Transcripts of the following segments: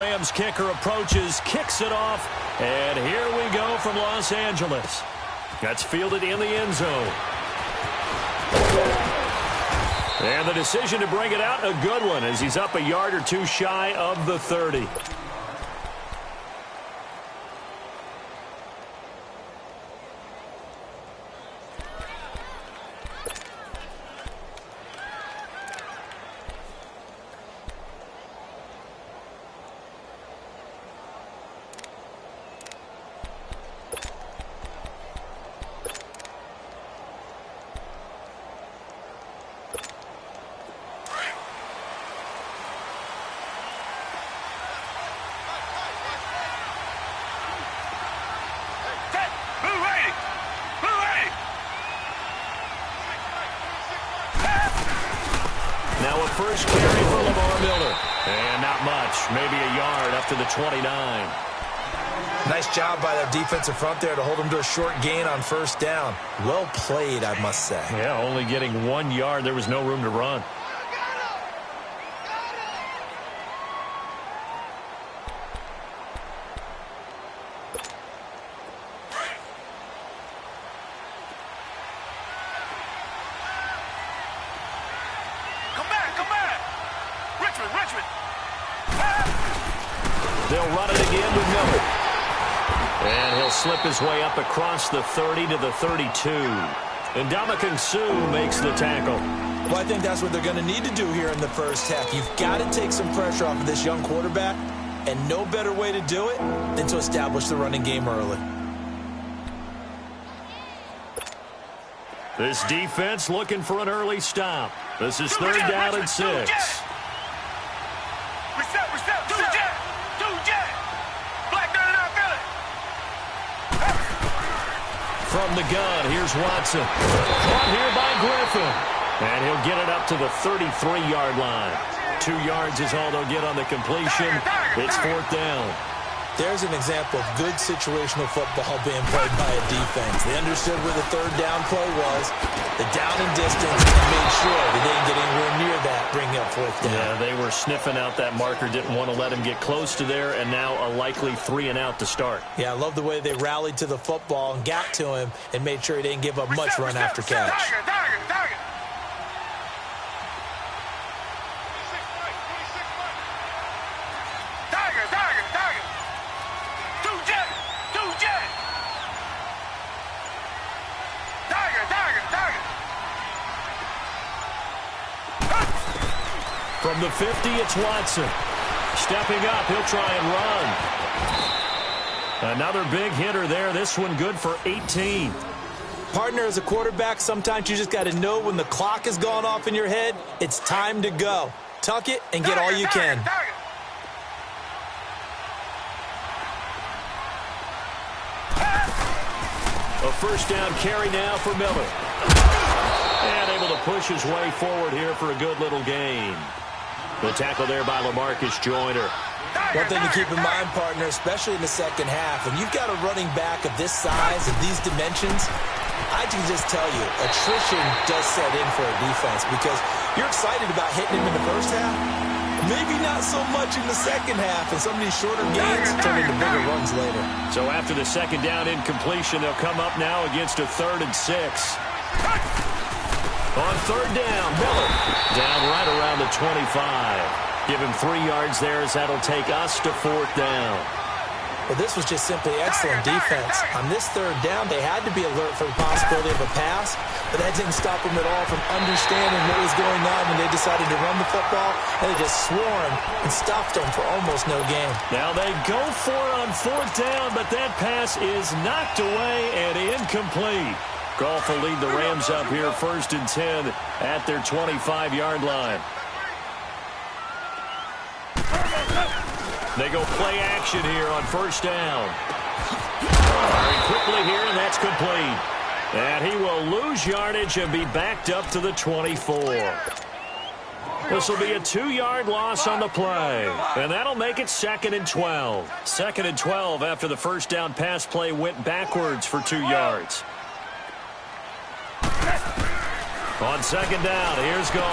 Rams kicker approaches, kicks it off, and here we go from Los Angeles. That's fielded in the end zone. And the decision to bring it out, a good one, as he's up a yard or two shy of the 30. Now a first carry for Lamar Miller. And not much. Maybe a yard up to the 29. Nice job by that defensive front there to hold him to a short gain on first down. Well played, I must say. Yeah, only getting 1 yard. There was no room to run. They'll run it again with Miller. And he'll slip his way up across the 30 to the 32. And Ndamukong Suh makes the tackle. Well, I think that's what they're going to need to do here in the first half. You've got to take some pressure off of this young quarterback, and no better way to do it than to establish the running game early. This defense looking for an early stop. This is third down and 6. From the gun, here's Watson. Caught here by Griffin. And he'll get it up to the 33-yard line. 2 yards is all they'll get on the completion. It's fourth down. There's an example of good situational football being played by a defense. They understood where the third down play was, the down and distance, and made sure they didn't get anywhere near that, bringing up fourth down. Yeah, they were sniffing out that marker, didn't want to let him get close to there, and now a likely 3 and out to start. Yeah, I love the way they rallied to the football and got to him and made sure he didn't give up much run after catch. From the 50, it's Watson. Stepping up, he'll try and run. Another big hitter there. This one good for 18. Partner, as a quarterback, sometimes you just got to know when the clock has gone off in your head, it's time to go. Tuck it and get all you can. A first down carry now for Miller. And able to push his way forward here for a good little gain. The tackle there by LaMarcus Joyner. One thing to keep in mind, partner, especially in the second half, when you've got a running back of this size and these dimensions, I can just tell you, attrition does set in for a defense because you're excited about hitting him in the first half. Maybe not so much in the second half, and some of these shorter gains turn into bigger runs later. So after the second down incompletion, they'll come up now against a 3rd and 6. On third down, Miller down right around the 25. Give him 3 yards there as that'll take us to fourth down. Well, this was just simply excellent defense. On this third down, they had to be alert for the possibility of a pass, but that didn't stop them at all from understanding what was going on when they decided to run the football, and they just swarmed and stopped them for almost no gain. Now they go for it on fourth down, but that pass is knocked away and incomplete. Goff will lead the Rams up here 1st and 10 at their 25-yard line. They go play action here on first down. Very quickly here, and that's complete. And he will lose yardage and be backed up to the 24. This will be a 2-yard loss on the play. And that'll make it 2nd and 12. 2nd and 12 after the first down pass play went backwards for 2 yards. On second down, here's Goff.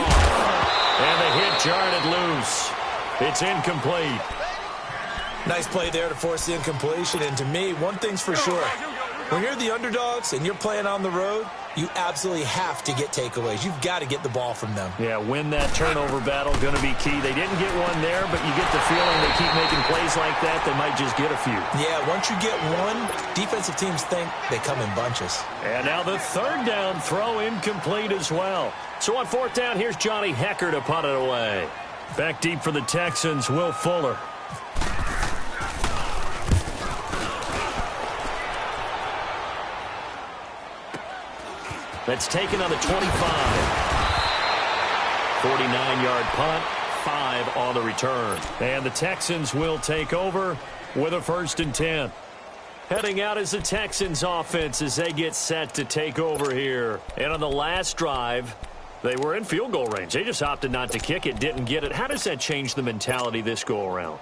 And the hit jarred it loose. It's incomplete. Nice play there to force the incompletion. And to me, one thing's for sure. When you're the underdogs and you're playing on the road, you absolutely have to get takeaways. You've got to get the ball from them. Yeah, win that turnover battle, going to be key. They didn't get one there, but you get the feeling they keep making plays like that, they might just get a few. Yeah, once you get one, defensive teams think they come in bunches. And now the third down throw incomplete as well. So on fourth down, here's Johnny Hecker to punt it away. Back deep for the Texans, Will Fuller. That's taken on the 25. 49-yard punt, 5 on the return. And the Texans will take over with a 1st and 10. Heading out is the Texans offense as they get set to take over here. And on the last drive, they were in field goal range. They just opted not to kick it, didn't get it. How does that change the mentality this go-around?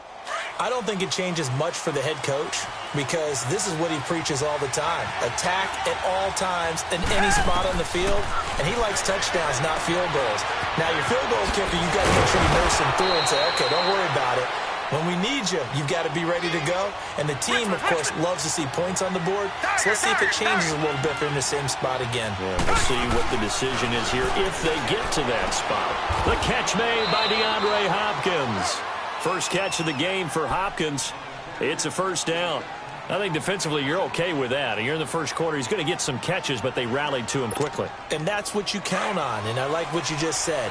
I don't think it changes much for the head coach because this is what he preaches all the time. Attack at all times in any spot on the field, and he likes touchdowns, not field goals. Now, your field goal kicker, you've got to make sure you nurse him through and say, okay, don't worry about it. When we need you, you've got to be ready to go. And the team, of course, loves to see points on the board. So let's see if it changes a little bit if they're in the same spot again. Yeah, we'll see what the decision is here if they get to that spot. The catch made by DeAndre Hopkins. First catch of the game for Hopkins. It's a 1st down. I think defensively you're okay with that. You're in the first quarter. He's going to get some catches, but they rallied to him quickly. And that's what you count on, and I like what you just said.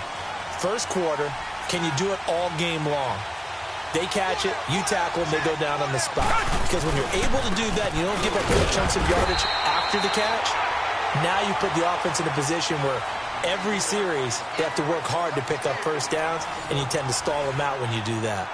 First quarter, can you do it all game long? They catch it, you tackle them, they go down on the spot. Because when you're able to do that, and you don't give up big chunks of yardage after the catch, now you put the offense in a position where every series, they have to work hard to pick up 1st downs, and you tend to stall them out when you do that.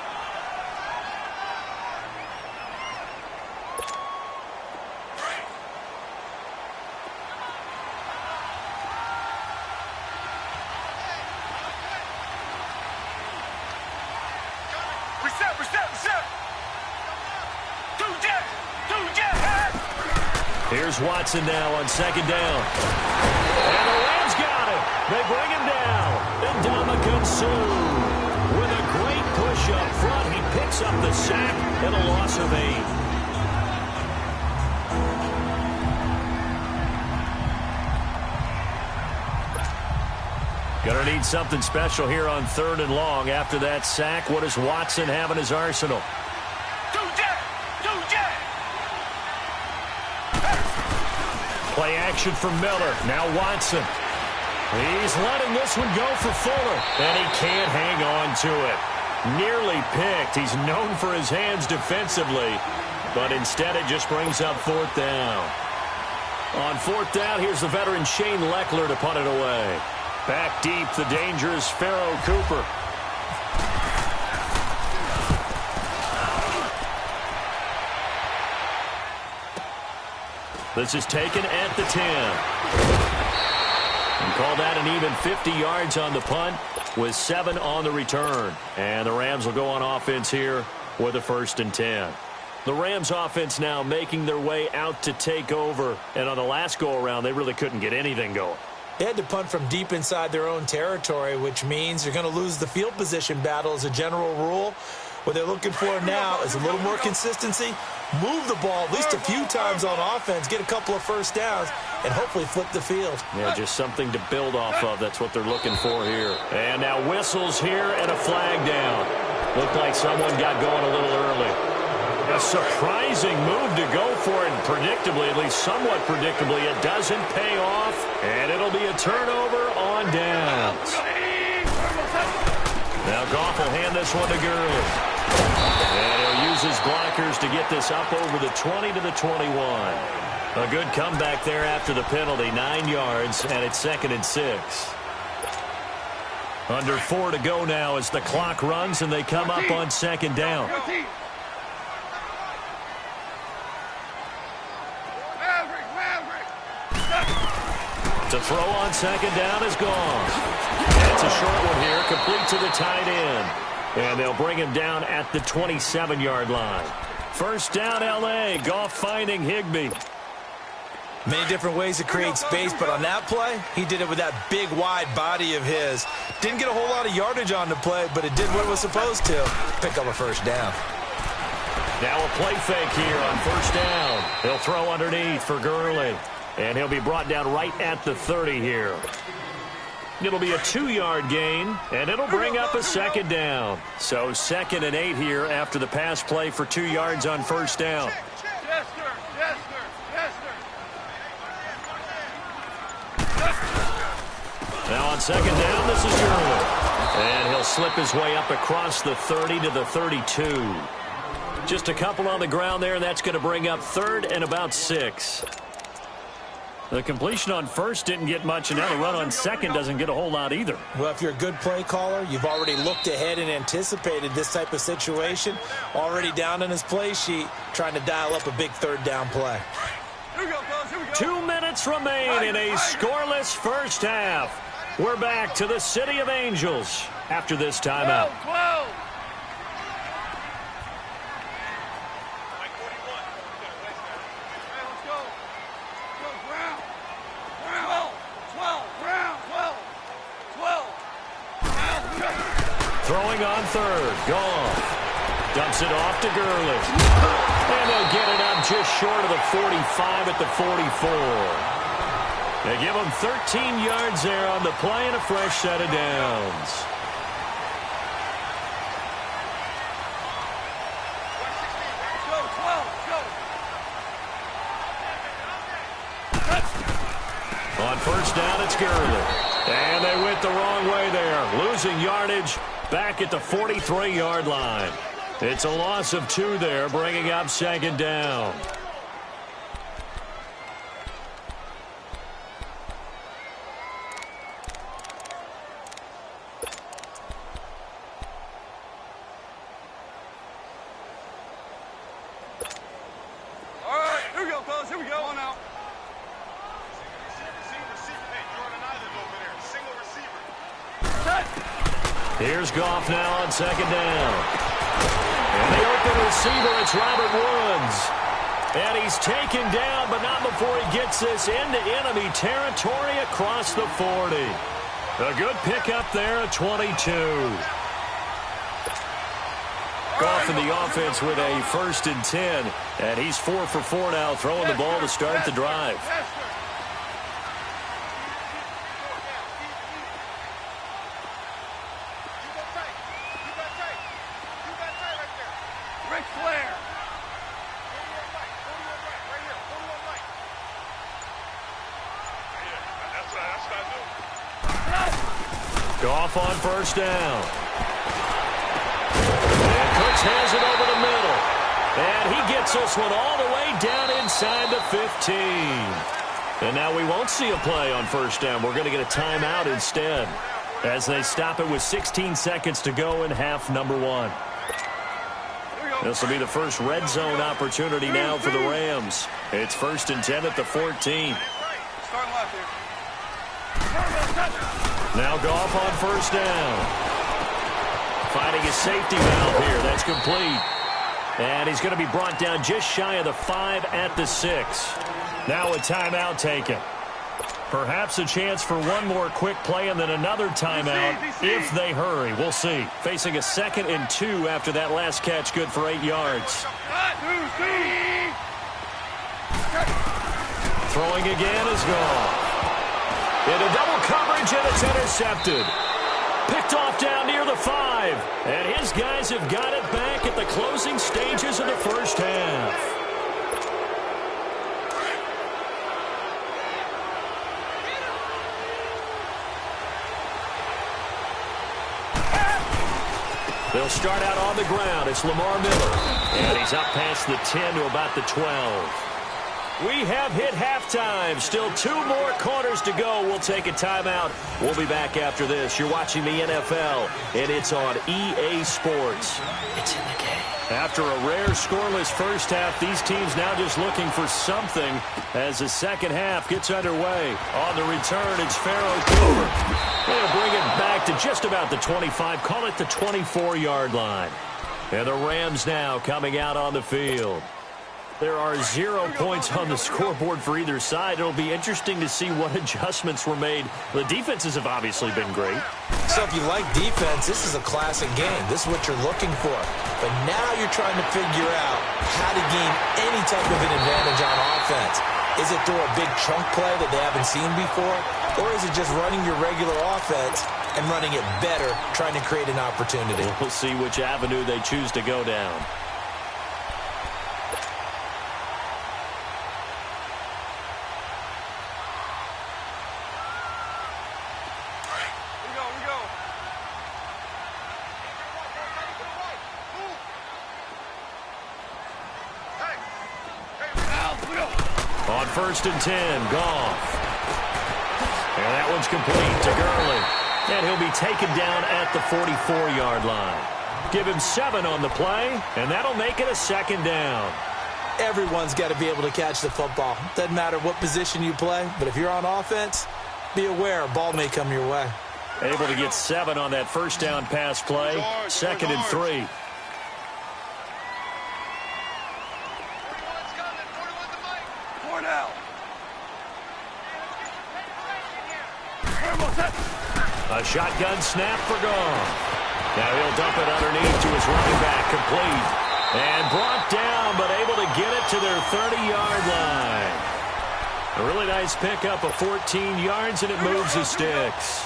Here's Watson now on 2nd down. And the Rams got it. They bring him down. And Ndamukong Suh with a great push up front. He picks up the sack and a loss of 8. Gonna need something special here on 3rd and long. After that sack, what does Watson have in his arsenal? Play action for Miller. Now Watson. He's letting this one go for Fuller. And he can't hang on to it. Nearly picked. He's known for his hands defensively. But instead it just brings up 4th down. On 4th down, here's the veteran Shane Leckler to punt it away. Back deep, the dangerous Pharaoh Cooper. This is taken at the 10. And call that an even 50 yards on the punt with 7 on the return. And the Rams will go on offense here with a 1st and 10. The Rams offense now making their way out to take over. And on the last go-around, they really couldn't get anything going. They had to punt from deep inside their own territory, which means they're going to lose the field position battle as a general rule. What they're looking for now is a little more consistency. Move the ball at least a few times on offense, get a couple of 1st downs, and hopefully flip the field. Yeah, just something to build off of. That's what they're looking for here. And now whistles here and a flag down. Looked like someone got going a little early. A surprising move to go for it, and predictably, at least somewhat predictably, it doesn't pay off, and it'll be a turnover on downs. Now Goff will hand this one to Gurley. And he'll use his blockers to get this up over the 20 to the 21. A good comeback there after the penalty, 9 yards, and it's 2nd and 6. Under 4 to go now as the clock runs and they come up on 2nd down. To throw on 2nd down is gone. That's a short one here, complete to the tight end. And they'll bring him down at the 27-yard line. 1st down, L.A. Goff finding Higbee. Many different ways to create space, but on that play, he did it with that big, wide body of his. Didn't get a whole lot of yardage on the play, but it did what it was supposed to. Pick up a 1st down. Now a play fake here on first down. He'll throw underneath for Gurley. And he'll be brought down right at the 30 here. It'll be a 2-yard gain, and it'll bring up a second down. So 2nd and 8 here after the pass play for 2 yards on first down. Now on second down, this is Gurley. And he'll slip his way up across the 30 to the 32. Just a couple on the ground there, and that's going to bring up 3rd and about 6. The completion on first didn't get much, and now the run on second doesn't get a whole lot either. Well, if you're a good play caller, you've already looked ahead and anticipated this type of situation. Already down in his play sheet, trying to dial up a big 3rd down play. Here we go, fellas. Here we go. 2 minutes remain in a scoreless first half. We're back to the City of Angels after this timeout. 12. Throwing on 3rd. Goff dumps it off to Gurley. And they'll get it up just short of the 45 at the 44. They give him 13 yards there on the play and a fresh set of downs. On first down, it's Gurley. And they went the wrong way there, losing yardage back at the 43-yard line. It's a loss of 2 there, bringing up 2nd down. All right, here we go, fellas. Here we go. On out. Here's Goff now on 2nd down. And the open receiver, it's Robert Woods. And he's taken down, but not before he gets this into enemy territory across the 40. A good pickup there at 22. Goff in the offense with a 1st and 10. And he's 4 for 4 now, throwing the ball to start the drive. Goff on first down. And Cooks has it over the middle. And he gets this one all the way down inside the 15. And now we won't see a play on first down. We're going to get a timeout instead as they stop it with 16 seconds to go in half number 1. This will be the first red zone opportunity now for the Rams. It's 1st and 10 at the 14. Starting left here. Now Goff on first down. Finding his safety valve here. That's complete. And he's going to be brought down just shy of the 5 at the 6. Now a timeout taken. Perhaps a chance for one more quick play and then another timeout if they hurry. We'll see. Facing a 2nd and 2 after that last catch, good for 8 yards. Throwing again is Goff. Into double coverage, and it's intercepted. Picked off down near the 5. And his guys have got it back at the closing stages of the first half. They'll start out on the ground. It's Lamar Miller. And he's up past the 10 to about the 12. We have hit halftime. Still 2 more quarters to go. We'll take a timeout. We'll be back after this. You're watching the NFL, and it's on EA Sports. It's in the game. After a rare scoreless first half, these teams now just looking for something as the second half gets underway. On the return, it's Pharaoh Cooper. They'll bring it back to just about the 25, call it the 24-yard line. And the Rams now coming out on the field. There are 0 points on the scoreboard for either side. It'll be interesting to see what adjustments were made. The defenses have obviously been great. So if you like defense, this is a classic game. This is what you're looking for. But now you're trying to figure out how to gain any type of an advantage on offense. Is it through a big chunk play that they haven't seen before? Or is it just running your regular offense and running it better, trying to create an opportunity? We'll see which avenue they choose to go down. On 1st and 10, Goff. And that one's complete to Gurley. And he'll be taken down at the 44-yard line. Give him 7 on the play, and that'll make it a 2nd down. Everyone's got to be able to catch the football. Doesn't matter what position you play, but if you're on offense, be aware a ball may come your way. Able to get 7 on that 1st down pass play. 2nd and 3. A shotgun snap for Goff. Now he'll dump it underneath to his running back, complete. And brought down, but able to get it to their 30-yard line. A really nice pickup of 14 yards, and it moves the sticks.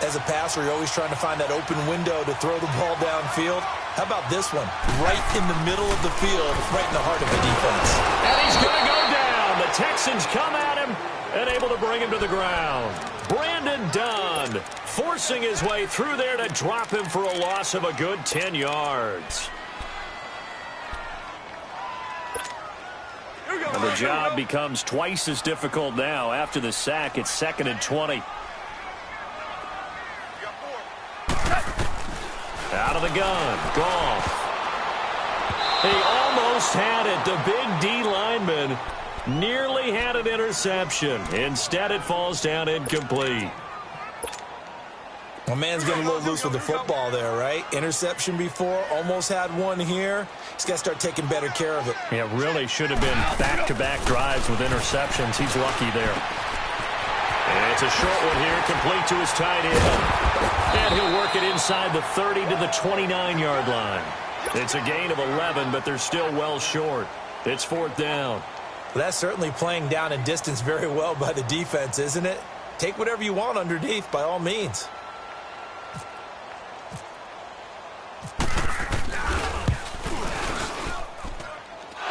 As a passer, you're always trying to find that open window to throw the ball downfield. How about this one? Right in the middle of the field, right in the heart of the defense. And he's going to go down. The Texans come at him and able to bring him to the ground. Brandon Dunn forcing his way through there to drop him for a loss of a good 10 yards. And the job becomes twice as difficult now. After the sack, it's 2nd and 20. Out of the gun, Goff. He almost had it. The big D lineman nearly had an interception. Instead, it falls down incomplete. Well, man's getting a little loose with the football there, right? Interception before, almost had one here. He's got to start taking better care of it. Yeah, really should have been back-to-back drives with interceptions. He's lucky there. And it's a short one here, complete to his tight end. And he'll work it inside the 30 to the 29-yard line. It's a gain of 11, but they're still well short. It's 4th down. Well, that's certainly playing down and distance very well by the defense, isn't it? Take whatever you want underneath, by all means.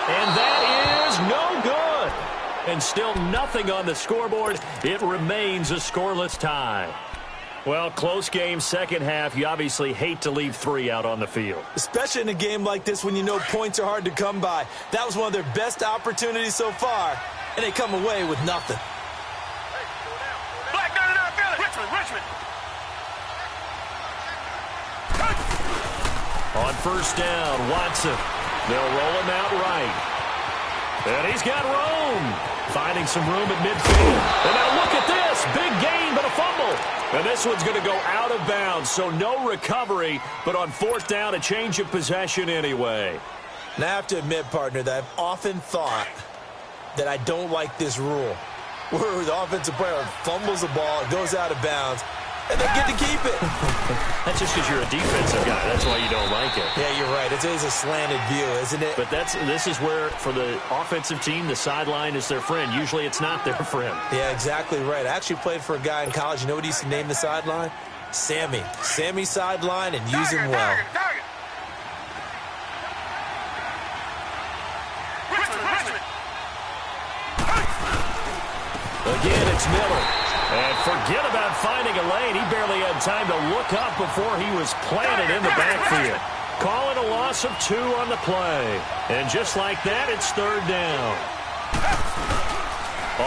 And that is no good. And still nothing on the scoreboard. It remains a scoreless tie. Well, close game, second half. You obviously hate to leave 3 out on the field. Especially in a game like this when you know points are hard to come by. That was one of their best opportunities so far, and they come away with nothing. Black, no, Richmond. On 1st down, Watson. They'll roll him out right. And he's got room. Finding some room at midfield. And now look at this. Big gain, but a fumble. And this one's going to go out of bounds, so no recovery. But on 4th down, a change of possession anyway. Now, I have to admit, partner, that I've often thought that I don't like this rule, where the offensive player fumbles the ball, it goes out of bounds, and they get to keep it. That's just because you're a defensive guy. That's why you don't like it. Yeah, you're right. It's always a slanted view, isn't it? But this is where, for the offensive team, the sideline is their friend. Usually it's not their friend. Yeah, exactly right. I actually played for a guy in college. You know what he used to name the sideline? Sammy. Sammy sideline, and use him well. Again, it's Miller. And forget about finding a lane. He barely had time to look up before he was planted in the backfield. Call it a loss of 2 on the play. And just like that, it's 3rd down.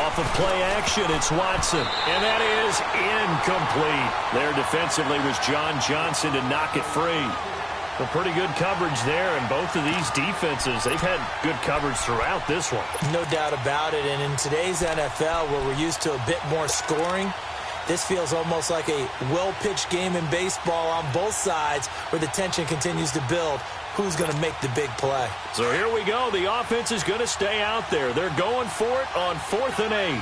Off of play action, it's Watson. And that is incomplete. There defensively was John Johnson to knock it free. Well, pretty good coverage there, and both of these defenses, they've had good coverage throughout this one. No doubt about it, and in today's NFL, where we're used to a bit more scoring, this feels almost like a well-pitched game in baseball on both sides, where the tension continues to build. who's going to make the big play. So here we go. The offense is going to stay out there. They're going for it on 4th and 8.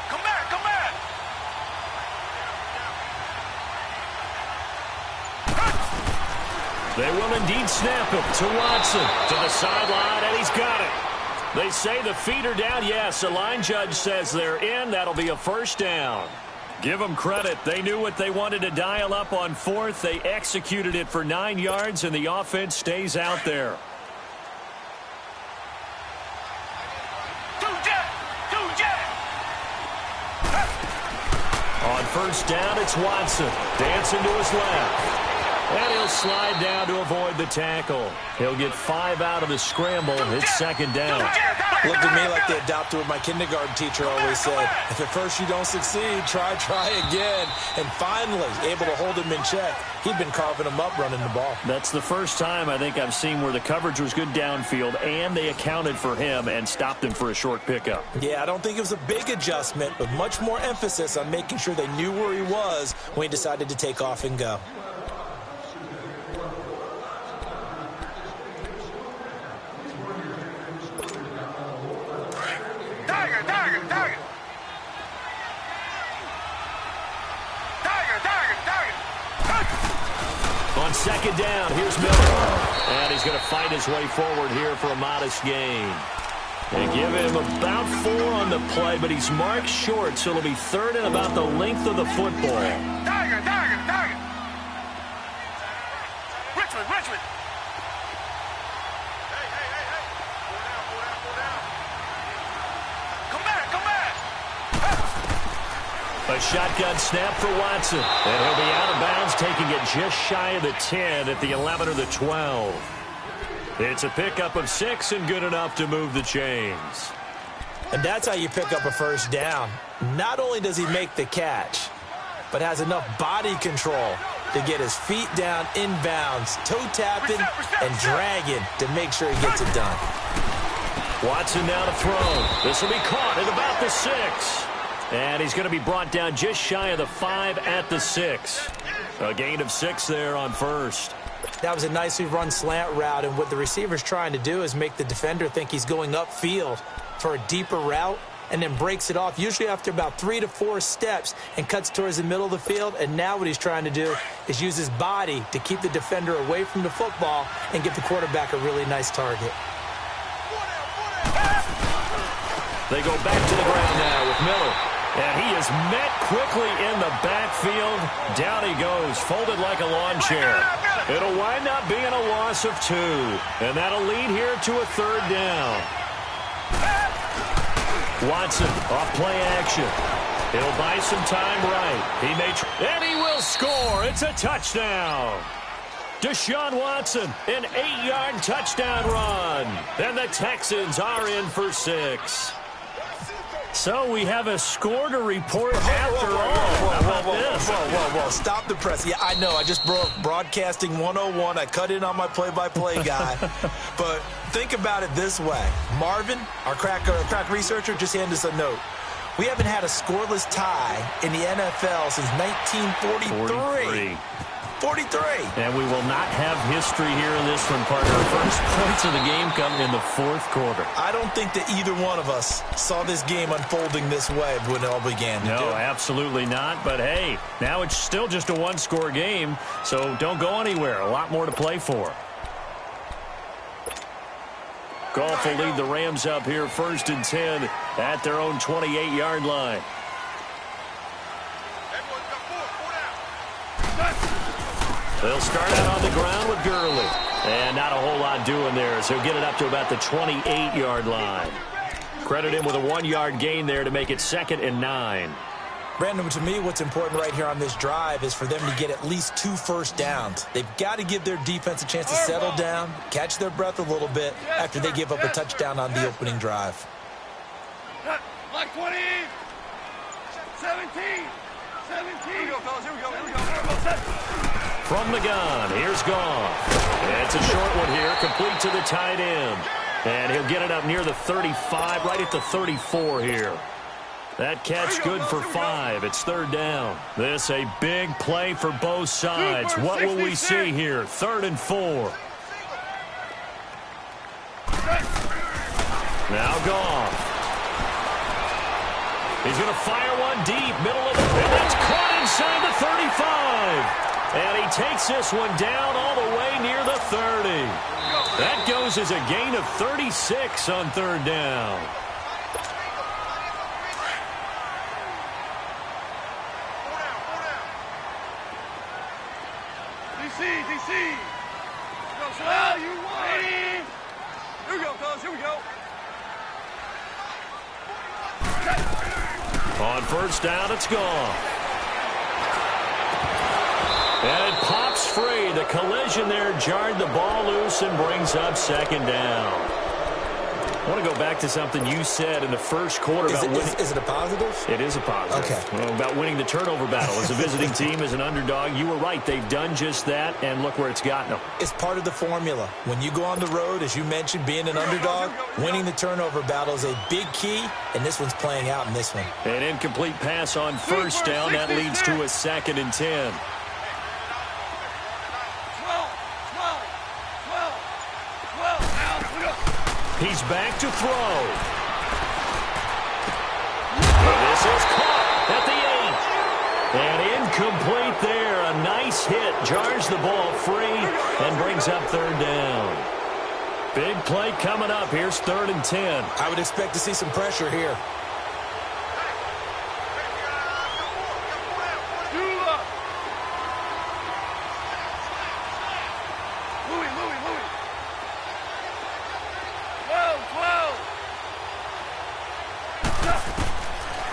Come back, come back. They will indeed snap it to Watson. To the sideline, and he's got it. They say the feet are down. Yes, the line judge says they're in. That'll be a first down. Give them credit. They knew what they wanted to dial up on 4th. They executed it for 9 yards, and the offense stays out there. On first down, it's Watson. Dancing to his left. And he'll slide down to avoid the tackle. He'll get 5 out of the scramble. It's 2nd down. Looked at me like they adopted what my kindergarten teacher always said. If at first you don't succeed, try again. And finally, able to hold him in check. He'd been carving him up running the ball. That's the first time I think I've seen where the coverage was good downfield, and they accounted for him and stopped him for a short pickup. Yeah, I don't think it was a big adjustment, but much more emphasis on making sure they knew where he was when he decided to take off and go. On 2nd down, here's Miller. And he's going to fight his way forward here for a modest gain. They give him about 4 on the play, but he's marked short, so it'll be 3rd and about the length of the football. Tiger. Richmond. A shotgun snap for Watson. And he'll be out of bounds, taking it just shy of the 10 at the 11 or the 12. It's a pickup of 6 and good enough to move the chains. And that's how you pick up a first down. Not only does he make the catch, but has enough body control to get his feet down inbounds, toe tapping and dragging to make sure he gets it done. Watson now to throw. This will be caught at about the 6. And he's going to be brought down just shy of the 5 at the 6. A gain of 6 there on first. That was a nicely run slant route, and what the receiver's trying to do is make the defender think he's going upfield for a deeper route, and then breaks it off, usually after about 3 to 4 steps, and cuts towards the middle of the field. And now what he's trying to do is use his body to keep the defender away from the football and give the quarterback a really nice target. They go back to the ground now with Miller. And he is met quickly in the backfield. Down he goes, folded like a lawn chair. It'll wind up being a loss of 2. And that'll lead here to a 3rd down. Watson off play action. He'll buy some time right. And he will score. It's a touchdown. Deshaun Watson, an 8-yard touchdown run. And the Texans are in for 6. So we have a score to report after all. How about this? Whoa. Stop the press. Yeah, I know. I just broke broadcasting 101. I cut in on my play-by-play guy. But think about it this way. Marvin, our crack researcher, just handed us a note. We haven't had a scoreless tie in the NFL since 1943. 43. And we will not have history here in this one, partner. First points of the game come in the 4th quarter. I don't think that either one of us saw this game unfolding this way when it all began. No, absolutely not. But, hey, now it's still just a 1-score game, so don't go anywhere. A lot more to play for. Goff will lead the Rams up here 1st and 10 at their own 28-yard line. They'll start out on the ground with Gurley. And not a whole lot doing there, so he'll get it up to about the 28-yard line. Credit him with a 1-yard gain there to make it 2nd and 9. Brandon, to me, what's important right here on this drive is for them to get at least 2 first downs. They've got to give their defense a chance to settle down, catch their breath a little bit after they give up a touchdown on the opening drive. Like 20. 17. Here we go, fellas. Here we go. From the gun, here's Goff. It's a short one here, complete to the tight end. And he'll get it up near the 35, right at the 34 here. That catch good for 5. It's third down. This a big play for both sides. What will we see here? 3rd and 4. Now Goff. He's going to fire one deep, middle of the field. That's caught inside the 35. And he takes this one down all the way near the 30. That goes as a gain of 36 on 3rd down. DC. Well, you won. Here we go, fellas. Here we go. On 1st down, it's gone. And it pops free. The collision there jarred the ball loose and brings up 2nd down. I want to go back to something you said in the first quarter about winning. Is it a positive? It is a positive. Okay. Well, about winning the turnover battle. As a visiting team, as an underdog, you were right. They've done just that, and look where it's gotten them. It's part of the formula. When you go on the road, as you mentioned, being an underdog, winning the turnover battle is a big key, and this one's playing out in this one. An incomplete pass on 1st down. That leads to a 2nd and 10. 12. He's back to throw. This is caught at the 8. And incomplete there. A nice hit. Jars the ball free and brings up 3rd down. Big play coming up. Here's 3rd and 10. I would expect to see some pressure here.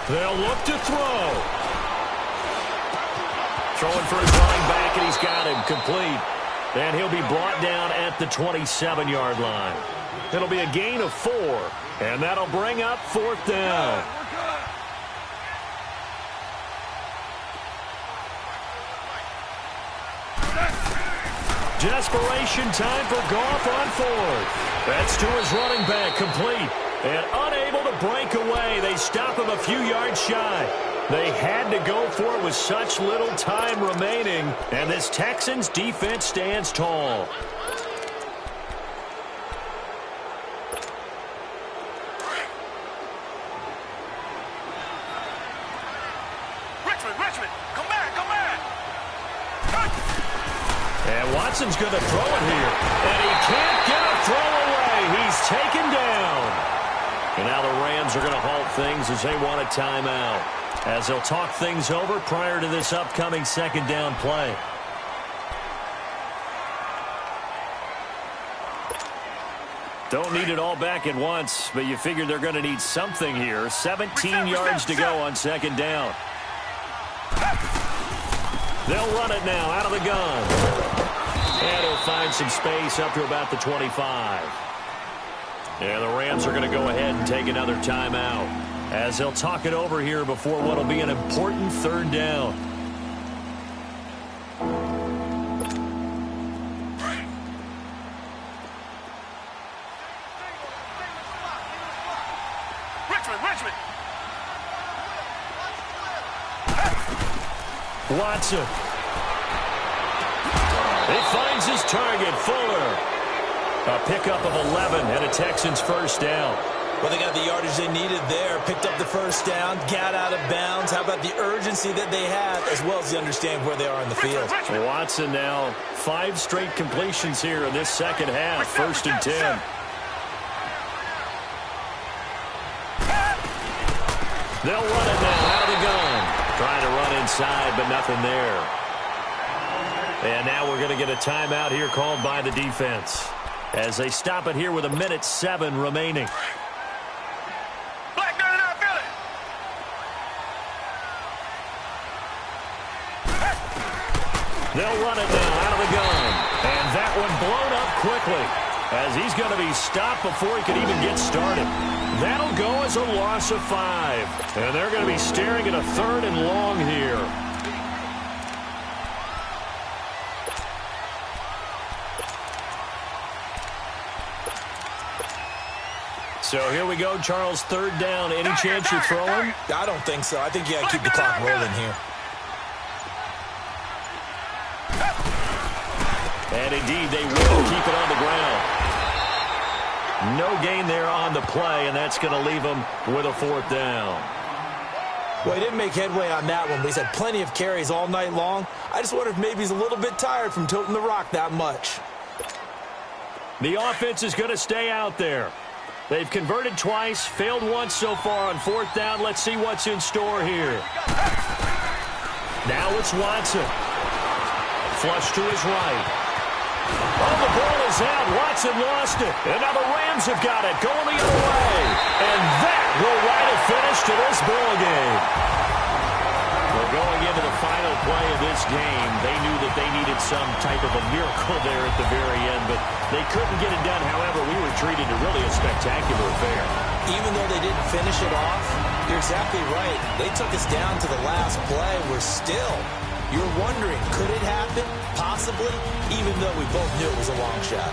They'll look to throw. Throwing for his running back, and he's got him complete. And he'll be brought down at the 27-yard line. It'll be a gain of 4, and that'll bring up 4th down. Desperation time for Goff on 4th. That's to his running back, complete. And unable to break away. They stop him a few yards shy. They had to go for it with such little time remaining. And this Texans defense stands tall. Richmond, come back. And Watson's going to throw it here. And he can't get a throw away. He's taken down. And now the Rams are going to halt things as they want a timeout, as they'll talk things over prior to this upcoming 2nd down play. Don't need it all back at once, but you figure they're going to need something here. 17 yards to go on 2nd down. They'll run it now out of the gun. And he'll find some space up to about the 25. And the Rams are going to go ahead and take another timeout, as they'll talk it over here before what will be an important 3rd down. Richmond. Watson. He finds his target, Fuller. A pickup of 11 and a Texans 1st down. Well, they got the yardage they needed there, picked up the 1st down, got out of bounds. How about the urgency that they have, as well as the understanding where they are in the field? Watson now 5 straight completions here in this 2nd half. 1st and 10. They'll run it now out of the gun. Trying to run inside, but nothing there. And now we're going to get a timeout here called by the defense, as they stop it here with 1:07 remaining. Black dirt in our Philly. They'll run it now out of the gun. And that one blown up quickly, as he's going to be stopped before he can even get started. That'll go as a loss of 5. And they're going to be staring at a 3rd and long here. So here we go, Charles, third down. Any chance you're throwing? I don't think so. I think you got to keep the clock rolling here. And indeed, they will keep it on the ground. No gain there on the play, and that's going to leave them with a fourth down. Well, he didn't make headway on that one, but he's had plenty of carries all night long. I just wonder if maybe he's a little bit tired from toting the rock that much. The offense is going to stay out there. They've converted twice, failed once so far on fourth down. Let's see what's in store here. Now it's Watson. Flush to his right. Oh, the ball is out. Watson lost it. And now the Rams have got it. Going the other way. And that will write a finish to this ball game. Well, going into the final play of this game, they knew that they needed some type of a miracle there at the very end, but they couldn't get it done. However, we were treated to really a spectacular affair. Even though they didn't finish it off, you're exactly right. They took us down to the last play. You're wondering, could it happen? Possibly, even though we both knew it was a long shot.